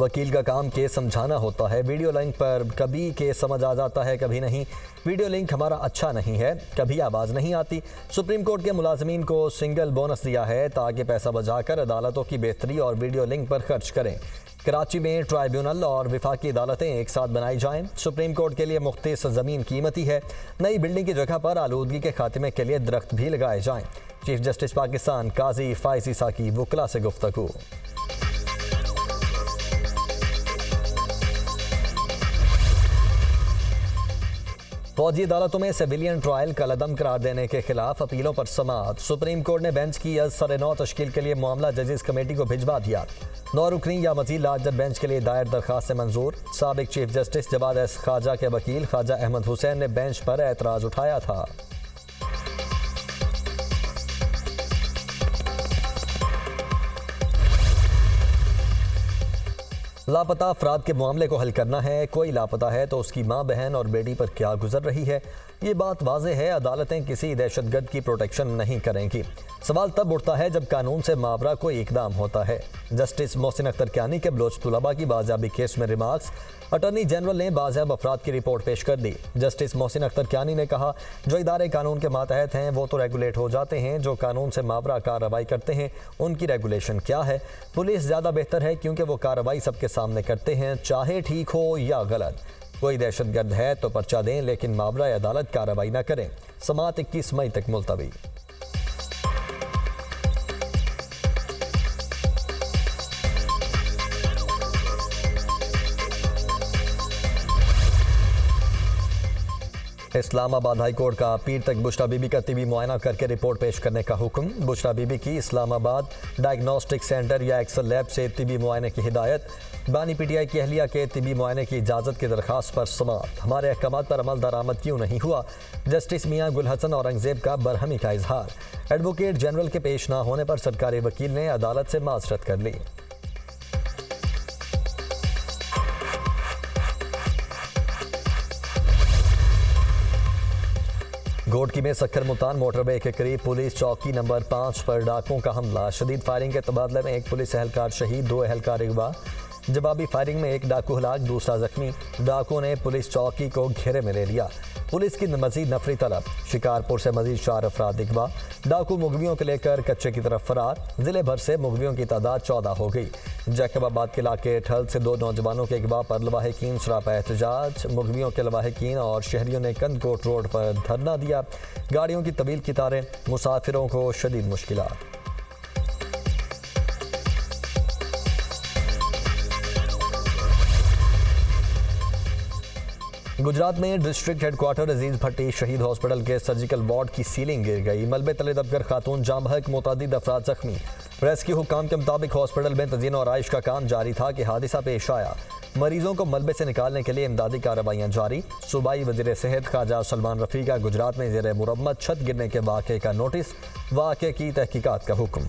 वकील का काम केस समझाना होता है। वीडियो लिंक पर कभी केस समझ आ जाता है, कभी नहीं। वीडियो लिंक हमारा अच्छा नहीं है, कभी आवाज़ नहीं आती। सुप्रीम कोर्ट के मुलाजमीन को सिंगल बोनस दिया है ताकि पैसा बचाकर अदालतों की बेहतरी और वीडियो लिंक पर खर्च करें। कराची में ट्राइब्यूनल और वफाकी अदालतें एक साथ बनाई जाएं। सुप्रीम कोर्ट के लिए मुख्तस ज़मीन कीमती है। नई बिल्डिंग की जगह पर आलूदगी के खात्मे के लिए दरख्त भी लगाए जाएं। चीफ जस्टिस पाकिस्तान काजी फाइज ईसा की वकला से गुफ्तगू। फौजी अदालतों में सिविलियन ट्रायल कलअदम करार देने के खिलाफ अपीलों पर समाअत। सुप्रीम कोर्ट ने बेंच की सर-ए-नौ तश्कील के लिए मामला जजेस कमेटी को भिजवा दिया। 9 रुकनी या मजीद लार्जर बेंच के लिए दायर दरखास्त से मंजूर। साबिक चीफ जस्टिस जवाद एस खाजा के वकील ख्वाजा अहमद हुसैन ने बेंच पर एतराज़ उठाया था। लापता अफराद के मामले को हल करना है। कोई लापता है तो उसकी माँ, बहन और बेटी पर क्या गुजर रही है, ये बात वाज़ेह है। अदालतें किसी दहशतगर्द की प्रोटेक्शन नहीं करेंगी। सवाल तब उठता है जब कानून से मावरा कोई इकदाम होता है। जस्टिस मोहसिन अख्तर कियानी के बलोच तुलबा की बाजियाबी केस में रिमार्क्स। अटॉर्नी जनरल ने बाजियाब अफराद की रिपोर्ट पेश कर दी। जस्टिस मोहसिन अख्तर कियानी ने कहा, जो इदारे कानून के मातहत हैं वो तो रेगुलेट हो जाते हैं, जो कानून से मावरा कार्रवाई करते हैं उनकी रेगुलेशन क्या है। पुलिस ज़्यादा बेहतर है क्योंकि वो कार्रवाई सबके सामने करते हैं, चाहे ठीक हो या गलत। कोई दहशतगर्द है तो पर्चा दें, लेकिन मावरा अदालत कार्रवाई न करें। समाअत 21 मई तक मुलतवी। इस्लामाबाद हाई कोर्ट का पीर तक बुशरा बीबी का तिबी मुआयना करके रिपोर्ट पेश करने का हुक्म। बुशरा बीबी की इस्लामाबाद डायग्नोस्टिक सेंटर या एक्सल लैब से तिबी मुआयने की हिदायत। बानी पीटीआई की अहलिया के तिबी मुआयने की इजाज़त की दरख्वास्त पर समाअत। हमारे अहकामात पर अमल दरामद क्यों नहीं हुआ, जस्टिस मियां गुल हसन औरंगजेब का बरहमी का इजहार। एडवोकेट जनरल के पेश ना होने पर सरकारी वकील ने अदालत से माजरत कर ली। घोटकी में सक्खर मुल्तान मोटरवे के करीब पुलिस चौकी नंबर 5 पर डाकुओं का हमला। शदीद फायरिंग के तबादले में एक पुलिस एहलकार शहीद, 2 एहलकार अगवा। जवाबी फायरिंग में एक डाकू हलाक, दूसरा जख्मी। डाकुओं ने पुलिस चौकी को घेरे में ले लिया। पुलिस की मजीद नफरी तलब। शिकारपुर से मजीद 4 अफराद अगवा। डाकू मुगवियों को लेकर कच्चे की तरफ फरार। जिले भर से मुगवियों की तादाद 14 हो गई। जैकबाबाद के इलाके ठल से 2 नौजवानों के अगवा पर लवाहिकीन सरापा एहतजाज। मुगवियों के लवाहिकीन और शहरियों ने कंदकोट रोड पर धरना दिया। गाड़ियों की तवील कतारें, मुसाफिरों को शदीद मुश्किलात। गुजरात में डिस्ट्रिक्ट हेडक्वार्टर अजीज भट्टी शहीद हॉस्पिटल के सर्जिकल वार्ड की सीलिंग गिर गई। मलबे तले दबकर खातून जाम बहक, मुतादिद अफराद जख्मी। रेस्क्यू हुकाम के मुताबिक हॉस्पिटल में तज़ीन और आइश का काम जारी था कि हादिसा पेश आया। मरीजों को मलबे से निकालने के लिए इमदादी कार्रवाइयाँ जारी। सूबाई वज़ीर सेहत ख्वाजा सलमान रफ़ी का गुजरात में ज़ेर मुरम्मत छत गिरने के वाक़े का नोटिस, वाक़े की तहकीकात का हुक्म।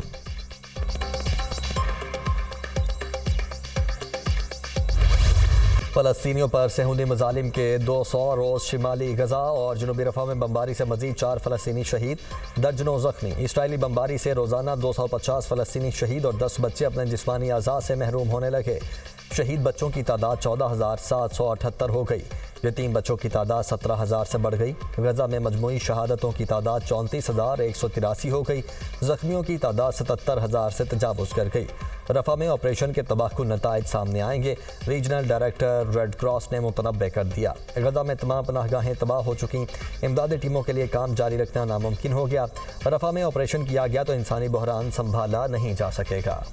फ़लस्तीनियों पर सेहूदी मज़ालिम के 200 रोज़। शिमाली गजा और जनूबी रफ़ा में बमबारी से मज़ीद 4 फ़लस्तीनी शहीद, दर्जनों ज़ख्मी। इसराइली बमबारी से रोज़ाना 250 फ़लस्तीनी शहीद और 10 बच्चे अपने जिस्मानी आज़ा से महरूम होने लगे। शहीद बच्चों की तादाद 14,778 हो गई। यतीम बच्चों की तादाद 17,000 से बढ़ गई। गजा में मजमूई शहादतों की तादाद 34,183 हो गई। ज़ख्मियों की तादाद 77,000 से तजावुज़ कर गई। रफ़ा में ऑपरेशन के तबाहकुन नताइज सामने आएंगे। रीजनल डायरेक्टर रेड क्रॉस ने मुतनब्बे कर दिया। गजा में तमाम पनाहगाहें तबाह हो चुकी। इमदादी टीमों के लिए काम जारी रखना नामुमकिन हो गया। रफ़ा में ऑपरेशन किया गया तो इंसानी बहरान संभाला नहीं जा सकेगा।